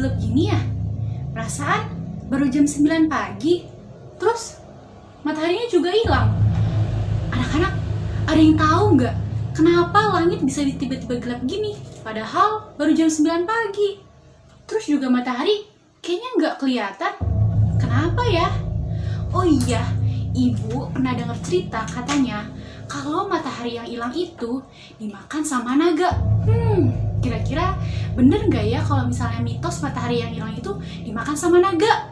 gelap gini ya? Perasaan baru jam 9 pagi, terus mataharinya juga hilang. Anak-anak, ada yang tahu nggak kenapa langit bisa tiba-tiba gelap gini? Padahal baru jam 9 pagi. Terus juga matahari kayaknya nggak kelihatan. Kenapa ya? Oh iya, ibu pernah dengar cerita katanya kalau matahari yang hilang itu dimakan sama naga. Kira-kira bener nggak ya kalau misalnya mitos matahari yang hilang itu dimakan sama naga?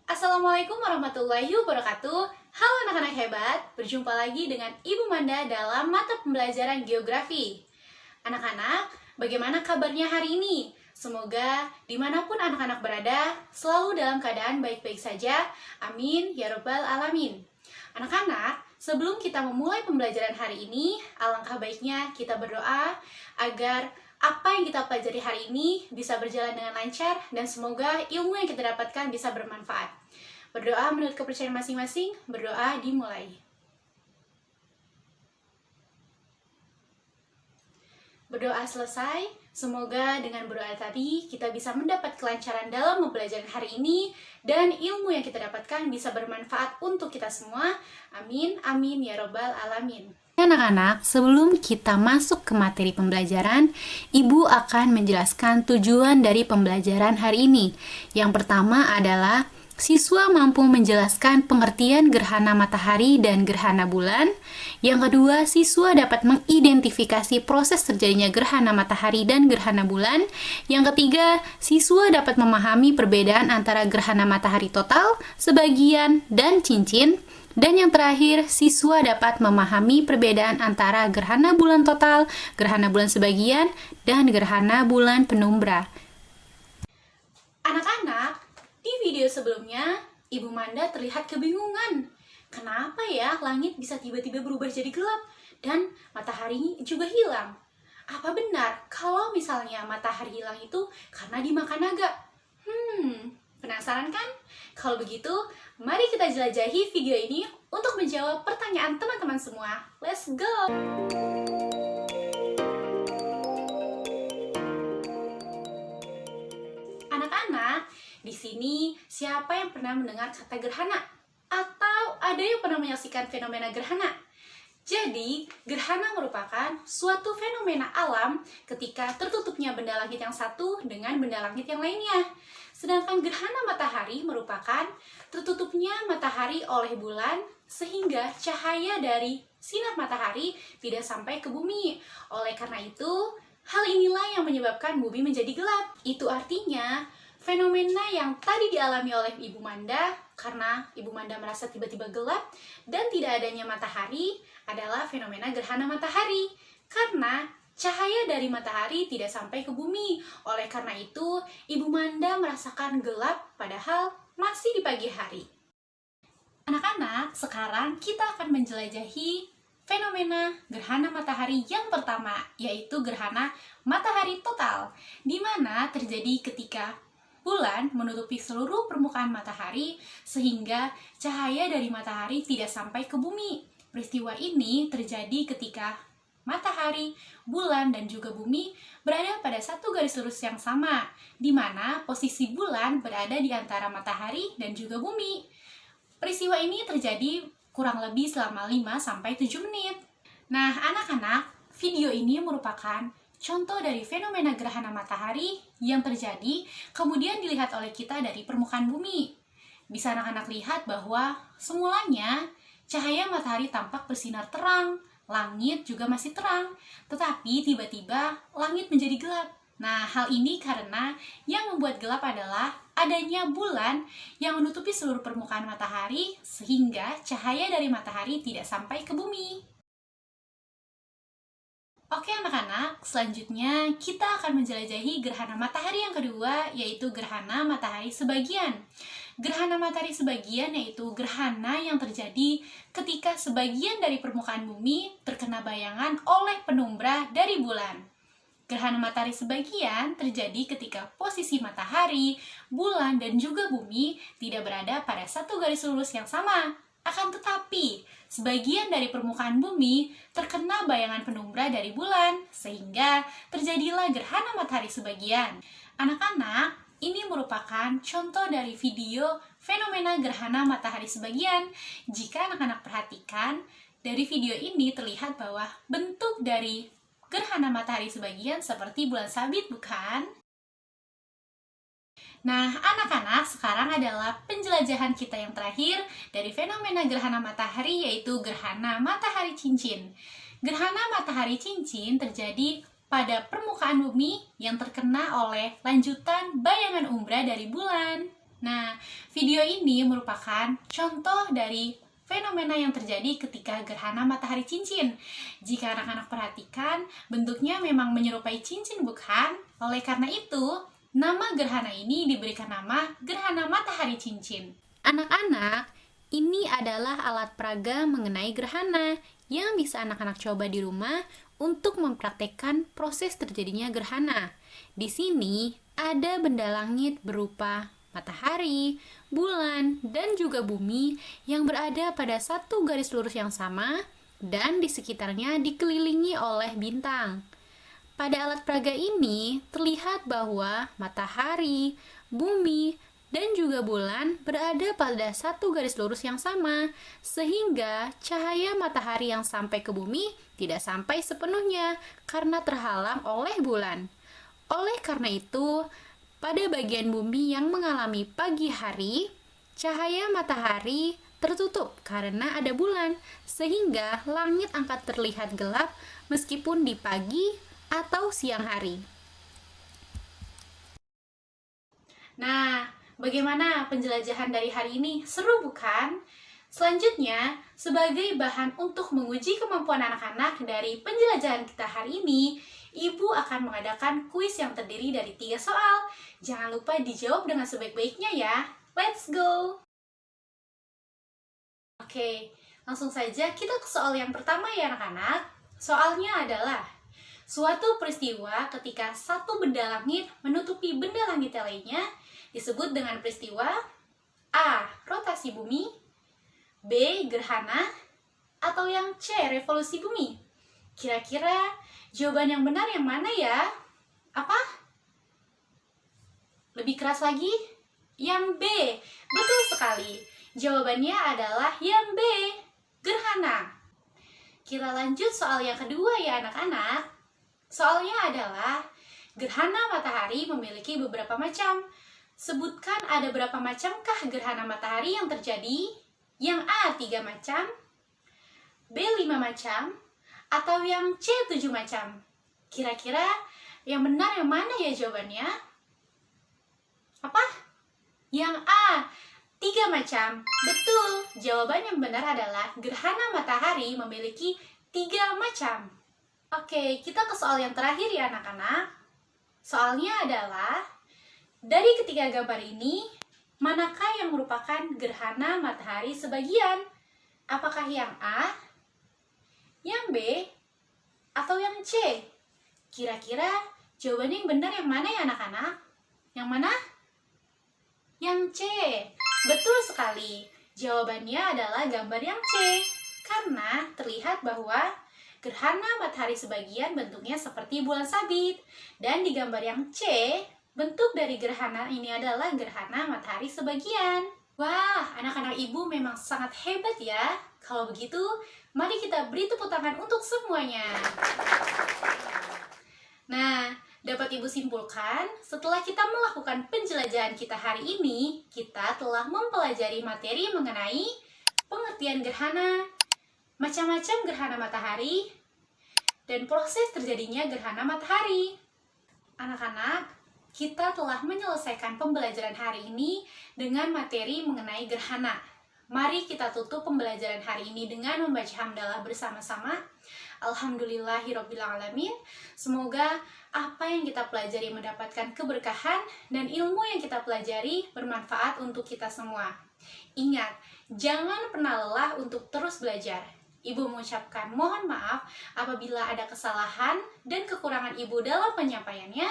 Assalamualaikum warahmatullahi wabarakatuh. Halo anak-anak hebat, berjumpa lagi dengan Ibu Manda dalam mata pembelajaran geografi. Anak-anak, bagaimana kabarnya hari ini? Semoga dimanapun anak-anak berada, selalu dalam keadaan baik-baik saja. Amin, ya robbal alamin. Anak-anak, sebelum kita memulai pembelajaran hari ini, alangkah baiknya kita berdoa agar apa yang kita pelajari hari ini bisa berjalan dengan lancar dan semoga ilmu yang kita dapatkan bisa bermanfaat. Berdoa menurut kepercayaan masing-masing, berdoa dimulai. Berdoa selesai, semoga dengan berdoa tadi kita bisa mendapat kelancaran dalam pembelajaran hari ini dan ilmu yang kita dapatkan bisa bermanfaat untuk kita semua. Amin, amin ya robbal alamin. Anak-anak, sebelum kita masuk ke materi pembelajaran, Ibu akan menjelaskan tujuan dari pembelajaran hari ini. Yang pertama adalah siswa mampu menjelaskan pengertian gerhana matahari dan gerhana bulan. Yang kedua, siswa dapat mengidentifikasi proses terjadinya gerhana matahari dan gerhana bulan. Yang ketiga, siswa dapat memahami perbedaan antara gerhana matahari total, sebagian, dan cincin. Dan yang terakhir, siswa dapat memahami perbedaan antara gerhana bulan total, gerhana bulan sebagian, dan gerhana bulan penumbra. Anak-anak, di video sebelumnya, Ibu Manda terlihat kebingungan. Kenapa ya langit bisa tiba-tiba berubah jadi gelap dan matahari juga hilang? Apa benar kalau misalnya matahari hilang itu karena dimakan naga? Penasaran kan? Kalau begitu, mari kita jelajahi video ini untuk menjawab pertanyaan teman-teman semua. Let's go! Anak-anak, di sini siapa yang pernah mendengar kata gerhana? Atau ada yang pernah menyaksikan fenomena gerhana? Jadi, gerhana merupakan suatu fenomena alam ketika tertutupnya benda langit yang satu dengan benda langit yang lainnya. Sedangkan gerhana matahari merupakan tertutupnya matahari oleh bulan sehingga cahaya dari sinar matahari tidak sampai ke bumi. Oleh karena itu, hal inilah yang menyebabkan bumi menjadi gelap. Itu artinya, fenomena yang tadi dialami oleh Ibu Manda karena Ibu Manda merasa tiba-tiba gelap dan tidak adanya matahari adalah fenomena gerhana matahari karena cahaya dari matahari tidak sampai ke bumi. Oleh karena itu, Ibu Manda merasakan gelap padahal masih di pagi hari. Anak-anak, sekarang kita akan menjelajahi fenomena gerhana matahari yang pertama, yaitu gerhana matahari total, di mana terjadi ketika bulan menutupi seluruh permukaan matahari sehingga cahaya dari matahari tidak sampai ke bumi. Peristiwa ini terjadi ketika matahari, bulan, dan juga bumi berada pada satu garis lurus yang sama, di mana posisi bulan berada di antara matahari dan juga bumi. Peristiwa ini terjadi kurang lebih selama 5-7 menit. Nah, anak-anak, video ini merupakan contoh dari fenomena gerhana matahari yang terjadi kemudian dilihat oleh kita dari permukaan bumi. Bisa anak-anak lihat bahwa semulanya cahaya matahari tampak bersinar terang, langit juga masih terang, tetapi tiba-tiba langit menjadi gelap. Nah, hal ini karena yang membuat gelap adalah adanya bulan yang menutupi seluruh permukaan matahari sehingga cahaya dari matahari tidak sampai ke bumi. Oke anak-anak, selanjutnya kita akan menjelajahi gerhana matahari yang kedua, yaitu gerhana matahari sebagian. Gerhana matahari sebagian yaitu gerhana yang terjadi ketika sebagian dari permukaan bumi terkena bayangan oleh penumbra dari bulan. Gerhana matahari sebagian terjadi ketika posisi matahari, bulan, dan juga bumi tidak berada pada satu garis lurus yang sama. Akan tetapi, sebagian dari permukaan bumi terkena bayangan penumbra dari bulan, sehingga terjadilah gerhana matahari sebagian. Anak-anak, ini merupakan contoh dari video fenomena gerhana matahari sebagian. Jika anak-anak perhatikan, dari video ini terlihat bahwa bentuk dari gerhana matahari sebagian seperti bulan sabit, bukan? Nah, anak-anak, sekarang adalah penjelajahan kita yang terakhir dari fenomena gerhana matahari, yaitu gerhana matahari cincin. Gerhana matahari cincin terjadi pada permukaan bumi yang terkena oleh lanjutan bayangan umbra dari bulan. Nah, video ini merupakan contoh dari fenomena yang terjadi ketika gerhana matahari cincin. Jika anak-anak perhatikan, bentuknya memang menyerupai cincin, bukan? Oleh karena itu, nama gerhana ini diberikan nama gerhana matahari cincin. Anak-anak, ini adalah alat peraga mengenai gerhana yang bisa anak-anak coba di rumah untuk mempraktekkan proses terjadinya gerhana. Di sini ada benda langit berupa matahari, bulan, dan juga bumi yang berada pada satu garis lurus yang sama dan di sekitarnya dikelilingi oleh bintang. Pada alat peraga ini terlihat bahwa matahari, bumi, dan juga bulan berada pada satu garis lurus yang sama, sehingga cahaya matahari yang sampai ke bumi tidak sampai sepenuhnya karena terhalang oleh bulan. Oleh karena itu, pada bagian bumi yang mengalami pagi hari, cahaya matahari tertutup karena ada bulan, sehingga langit akan terlihat gelap meskipun di pagi atau siang hari. Nah, bagaimana penjelajahan dari hari ini? Seru bukan? Selanjutnya, sebagai bahan untuk menguji kemampuan anak-anak dari penjelajahan kita hari ini, Ibu akan mengadakan kuis yang terdiri dari 3 soal. Jangan lupa dijawab dengan sebaik-baiknya ya. Let's go! Oke, langsung saja kita ke soal yang pertama ya anak-anak. Soalnya adalah, suatu peristiwa ketika satu benda langit menutupi benda langit yang lainnya disebut dengan peristiwa A. Rotasi bumi, B. Gerhana, atau yang C. Revolusi bumi. Kira-kira jawaban yang benar yang mana ya? Apa? Lebih keras lagi? Yang B. Betul sekali. Jawabannya adalah yang B. Gerhana. Kita lanjut soal yang kedua ya anak-anak. Soalnya adalah, gerhana matahari memiliki beberapa macam. Sebutkan ada berapa macamkah gerhana matahari yang terjadi? Yang A 3 macam, B 5 macam, atau yang C 7 macam? Kira-kira yang benar yang mana ya jawabannya? Apa? Yang A 3 macam. Betul, jawaban yang benar adalah gerhana matahari memiliki 3 macam. Oke, kita ke soal yang terakhir ya anak-anak. Soalnya adalah, dari ketiga gambar ini, manakah yang merupakan gerhana matahari sebagian? Apakah yang A, yang B, atau yang C? Kira-kira jawabannya yang benar yang mana ya anak-anak? Yang mana? Yang C. Betul sekali. Jawabannya adalah gambar yang C. Karena terlihat bahwa gerhana matahari sebagian bentuknya seperti bulan sabit. Dan di gambar yang C, bentuk dari gerhana ini adalah gerhana matahari sebagian. Wah, anak-anak ibu memang sangat hebat ya. Kalau begitu, mari kita beri tepuk tangan untuk semuanya. Nah, dapat ibu simpulkan, setelah kita melakukan penjelajahan kita hari ini, kita telah mempelajari materi mengenai pengertian gerhana, macam-macam gerhana matahari, dan proses terjadinya gerhana matahari. Anak-anak, kita telah menyelesaikan pembelajaran hari ini dengan materi mengenai gerhana. Mari kita tutup pembelajaran hari ini dengan membaca hamdalah bersama-sama. Alhamdulillahirobbilalamin. Semoga apa yang kita pelajari mendapatkan keberkahan dan ilmu yang kita pelajari bermanfaat untuk kita semua. Ingat, jangan pernah lelah untuk terus belajar. Ibu mengucapkan mohon maaf apabila ada kesalahan dan kekurangan Ibu dalam penyampaiannya.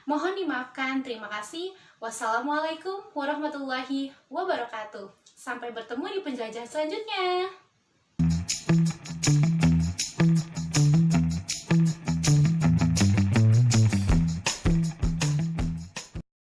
Mohon dimaafkan. Terima kasih. Wassalamualaikum warahmatullahi wabarakatuh. Sampai bertemu di penjelajahan selanjutnya.